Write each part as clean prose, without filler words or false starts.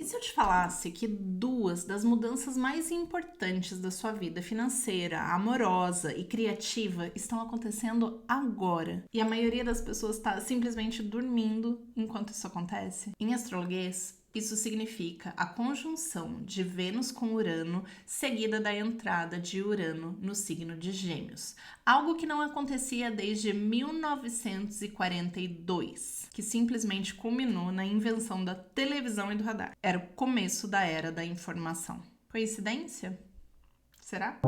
se eu te falasse que duas das mudanças mais importantes da sua vida financeira, amorosa e criativa estão acontecendo agora? E a maioria das pessoas está simplesmente dormindo enquanto isso acontece? Em astrologuês, isso significa a conjunção de Vênus com Urano, seguida da entrada de Urano no signo de Gêmeos. Algo que não acontecia desde 1942, que simplesmente culminou na invenção da televisão e do radar. Era o começo da era da informação. Coincidência? Será?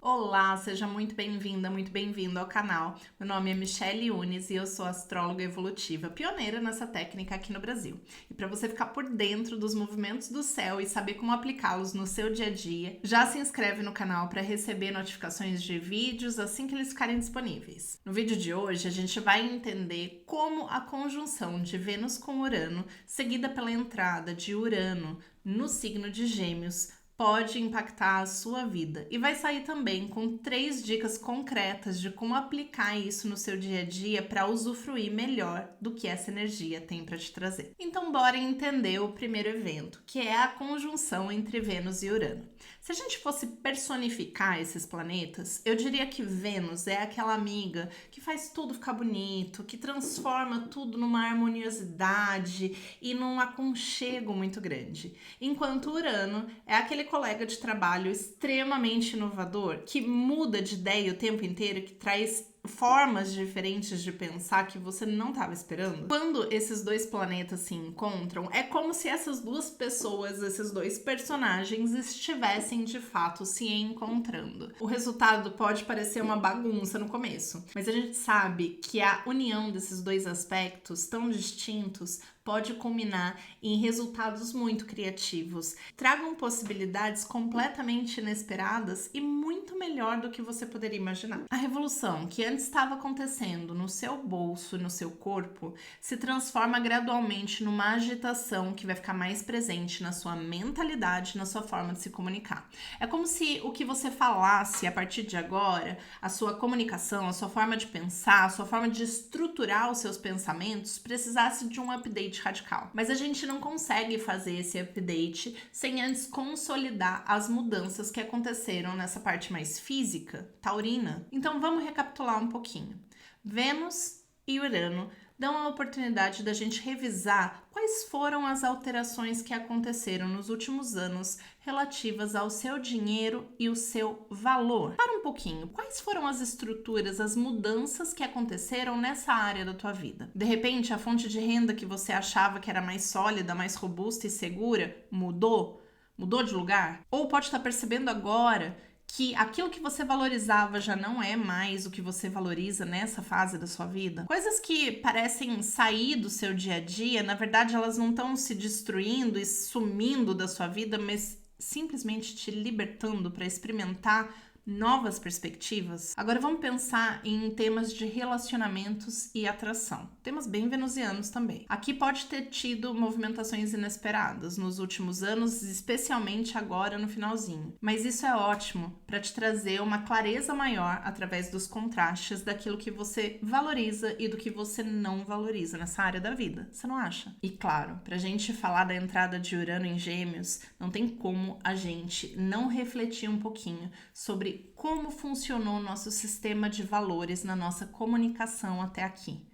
Olá, seja muito bem-vinda, muito bem-vindo ao canal. Meu nome é Michelle Yunes e eu sou astróloga evolutiva, pioneira nessa técnica aqui no Brasil. E para você ficar por dentro dos movimentos do céu e saber como aplicá-los no seu dia a dia, já se inscreve no canal para receber notificações de vídeos assim que eles ficarem disponíveis. No vídeo de hoje, a gente vai entender como a conjunção de Vênus com Urano, seguida pela entrada de Urano no signo de Gêmeos, pode impactar a sua vida. E vai sair também com 3 dicas concretas de como aplicar isso no seu dia a dia para usufruir melhor do que essa energia tem para te trazer. Então bora entender o primeiro evento, que é a conjunção entre Vênus e Urano. Se a gente fosse personificar esses planetas, eu diria que Vênus é aquela amiga que faz tudo ficar bonito, que transforma tudo numa harmoniosidade e num aconchego muito grande. Enquanto Urano é aquele colega de trabalho extremamente inovador, que muda de ideia o tempo inteiro, que traz formas diferentes de pensar que você não estava esperando. Quando esses dois planetas se encontram, é como se essas duas pessoas, esses dois personagens estivessem de fato se encontrando. O resultado pode parecer uma bagunça no começo, mas a gente sabe que a união desses dois aspectos tão distintos pode culminar em resultados muito criativos. Tragam possibilidades completamente inesperadas e muito melhor do que você poderia imaginar. A revolução que antes estava acontecendo no seu bolso, no seu corpo, se transforma gradualmente numa agitação que vai ficar mais presente na sua mentalidade, na sua forma de se comunicar. É como se o que você falasse a partir de agora, a sua comunicação, a sua forma de pensar, a sua forma de estruturar os seus pensamentos precisasse de um update radical. Mas a gente não consegue fazer esse update sem antes consolidar as mudanças que aconteceram nessa parte mais física, taurina. Então vamos recapitular um pouquinho. Vênus e Urano dão a oportunidade da gente revisar quais foram as alterações que aconteceram nos últimos anos relativas ao seu dinheiro e o seu valor. Para um pouquinho, quais foram as estruturas, as mudanças que aconteceram nessa área da tua vida? De repente, a fonte de renda que você achava que era mais sólida, mais robusta e segura, mudou? Mudou de lugar? Ou pode estar percebendo agora que aquilo que você valorizava já não é mais o que você valoriza nessa fase da sua vida? Coisas que parecem sair do seu dia a dia, na verdade elas não estão se destruindo e sumindo da sua vida, mas simplesmente te libertando para experimentar novas perspectivas. Agora vamos pensar em temas de relacionamentos e atração. Temas bem venusianos também. Aqui pode ter tido movimentações inesperadas nos últimos anos, especialmente agora no finalzinho. Mas isso é ótimo para te trazer uma clareza maior através dos contrastes daquilo que você valoriza e do que você não valoriza nessa área da vida. Você não acha? E claro, pra gente falar da entrada de Urano em Gêmeos, não tem como a gente não refletir um pouquinho sobre como funcionou o nosso sistema de valores na nossa comunicação até aqui.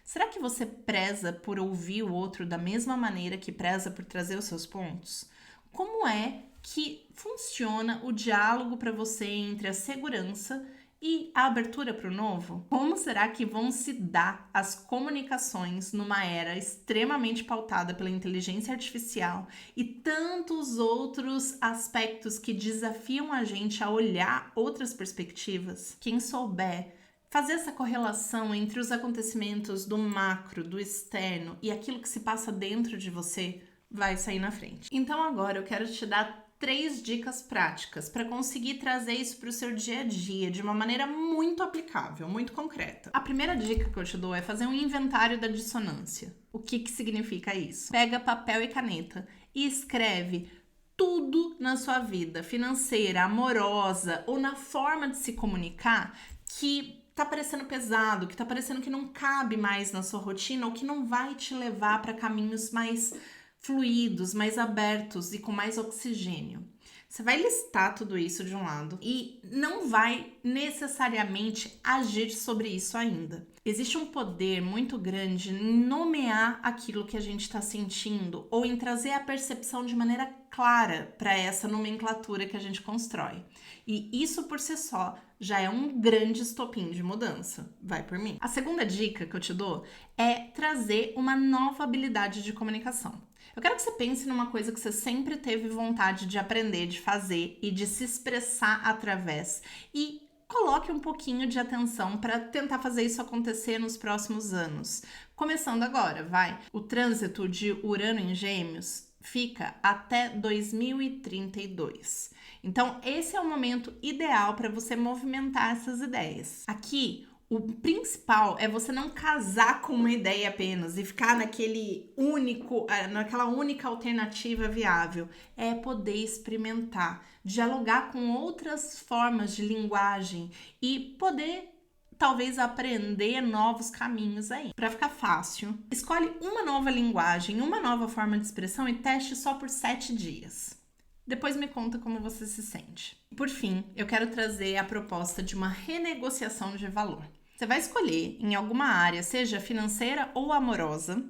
Será que você preza por ouvir o outro da mesma maneira que preza por trazer os seus pontos? Como é que funciona o diálogo para você entre a segurança e a abertura para o novo? Como será que vão se dar as comunicações numa era extremamente pautada pela inteligência artificial e tantos outros aspectos que desafiam a gente a olhar outras perspectivas? Quem souber fazer essa correlação entre os acontecimentos do macro, do externo e aquilo que se passa dentro de você, vai sair na frente. Então agora eu quero te dar 3 dicas práticas para conseguir trazer isso para o seu dia a dia de uma maneira muito aplicável, muito concreta. A primeira dica que eu te dou é fazer um inventário da dissonância. O que significa isso? Pega papel e caneta e escreve tudo na sua vida, financeira, amorosa ou na forma de se comunicar, que tá parecendo pesado, que tá parecendo que não cabe mais na sua rotina ou que não vai te levar para caminhos mais fluidos, mais abertos e com mais oxigênio. Você vai listar tudo isso de um lado e não vai necessariamente agir sobre isso ainda. Existe um poder muito grande em nomear aquilo que a gente está sentindo ou em trazer a percepção de maneira clara para essa nomenclatura que a gente constrói. E isso por si só já é um grande estopim de mudança. Vai por mim. A segunda dica que eu te dou é trazer uma nova habilidade de comunicação. Eu quero que você pense numa coisa que você sempre teve vontade de aprender, de fazer e de se expressar através. E coloque um pouquinho de atenção para tentar fazer isso acontecer nos próximos anos. Começando agora, vai! O trânsito de Urano em Gêmeos fica até 2032. Então, esse é o momento ideal para você movimentar essas ideias. Aqui, o principal é você não casar com uma ideia apenas e ficar naquela única alternativa viável. É poder experimentar, dialogar com outras formas de linguagem e poder talvez aprender novos caminhos aí. Para ficar fácil, escolhe uma nova linguagem, uma nova forma de expressão e teste só por 7 dias. Depois me conta como você se sente. Por fim, eu quero trazer a proposta de uma renegociação de valor. Você vai escolher em alguma área, seja financeira ou amorosa,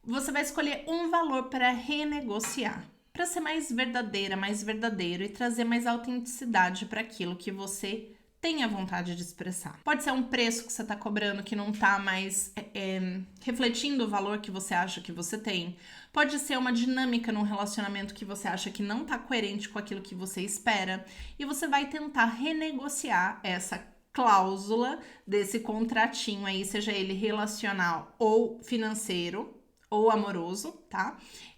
você vai escolher um valor para renegociar, para ser mais verdadeira, mais verdadeiro e trazer mais autenticidade para aquilo que você tem a vontade de expressar. Pode ser um preço que você está cobrando que não está mais refletindo o valor que você acha que você tem. Pode ser uma dinâmica num relacionamento que você acha que não está coerente com aquilo que você espera. E você vai tentar renegociar essa cláusula desse contratinho aí, seja ele relacional ou financeiro ou amoroso, tá?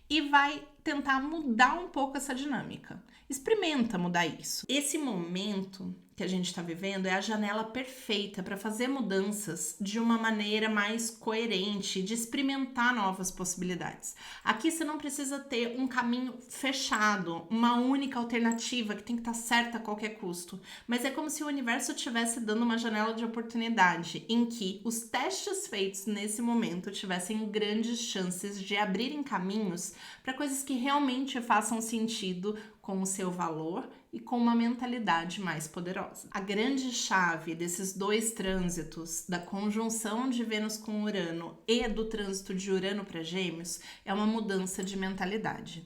E vai tentar mudar um pouco essa dinâmica. Experimenta mudar isso. Esse momento que a gente está vivendo é a janela perfeita para fazer mudanças de uma maneira mais coerente, de experimentar novas possibilidades. Aqui você não precisa ter um caminho fechado, uma única alternativa que tem que estar certa a qualquer custo, mas é como se o universo estivesse dando uma janela de oportunidade em que os testes feitos nesse momento tivessem grandes chances de abrirem caminhos para coisas que realmente façam sentido com o seu valor e com uma mentalidade mais poderosa. A grande chave desses dois trânsitos, da conjunção de Vênus com Urano e do trânsito de Urano para Gêmeos, é uma mudança de mentalidade.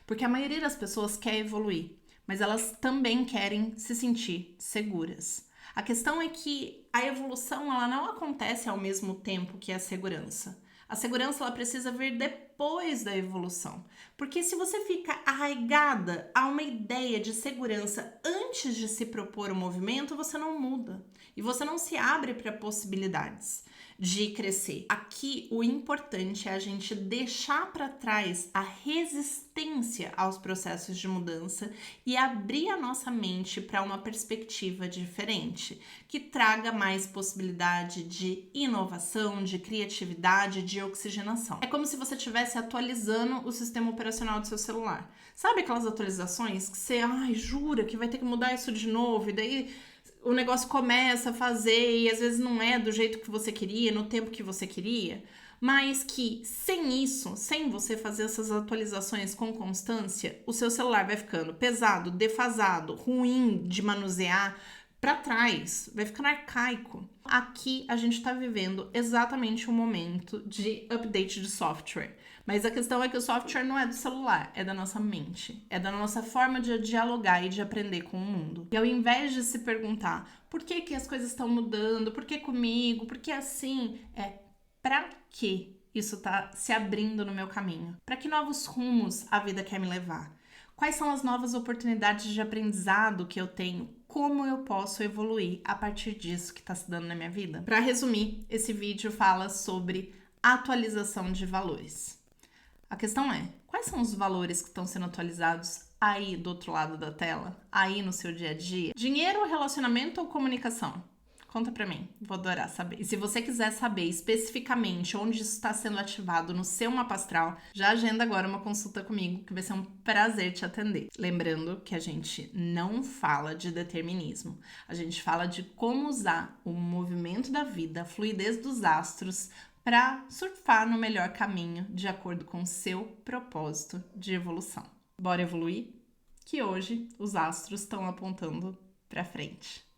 Porque a maioria das pessoas quer evoluir, mas elas também querem se sentir seguras. A questão é que a evolução ela não acontece ao mesmo tempo que a segurança. A segurança ela precisa vir depois da evolução. Porque se você fica arraigada a uma ideia de segurança antes de se propor o movimento, você não muda. E você não se abre para possibilidades de crescer. Aqui o importante é a gente deixar para trás a resistência aos processos de mudança e abrir a nossa mente para uma perspectiva diferente, que traga mais possibilidade de inovação, de criatividade, de oxigenação. É como se você estivesse atualizando o sistema operacional do seu celular. Sabe aquelas atualizações que você, jura que vai ter que mudar isso de novo e daí o negócio começa a fazer e às vezes não é do jeito que você queria, no tempo que você queria, mas que sem isso, sem você fazer essas atualizações com constância, o seu celular vai ficando pesado, defasado, ruim de manusear, para trás, vai ficando arcaico. Aqui a gente está vivendo exatamente um momento de update de software. Mas a questão é que o software não é do celular, é da nossa mente. É da nossa forma de dialogar e de aprender com o mundo. E ao invés de se perguntar por que as coisas estão mudando, por que comigo, por que assim, pra que isso tá se abrindo no meu caminho? Para que novos rumos a vida quer me levar? Quais são as novas oportunidades de aprendizado que eu tenho? Como eu posso evoluir a partir disso que está se dando na minha vida? Para resumir, esse vídeo fala sobre atualização de valores. A questão é, quais são os valores que estão sendo atualizados aí do outro lado da tela? Aí no seu dia a dia? Dinheiro, relacionamento ou comunicação? Conta pra mim, vou adorar saber. E se você quiser saber especificamente onde isso está sendo ativado no seu mapa astral, já agenda agora uma consulta comigo, que vai ser um prazer te atender. Lembrando que a gente não fala de determinismo, a gente fala de como usar o movimento da vida, a fluidez dos astros, para surfar no melhor caminho de acordo com o seu propósito de evolução. Bora evoluir? Que hoje os astros estão apontando para frente.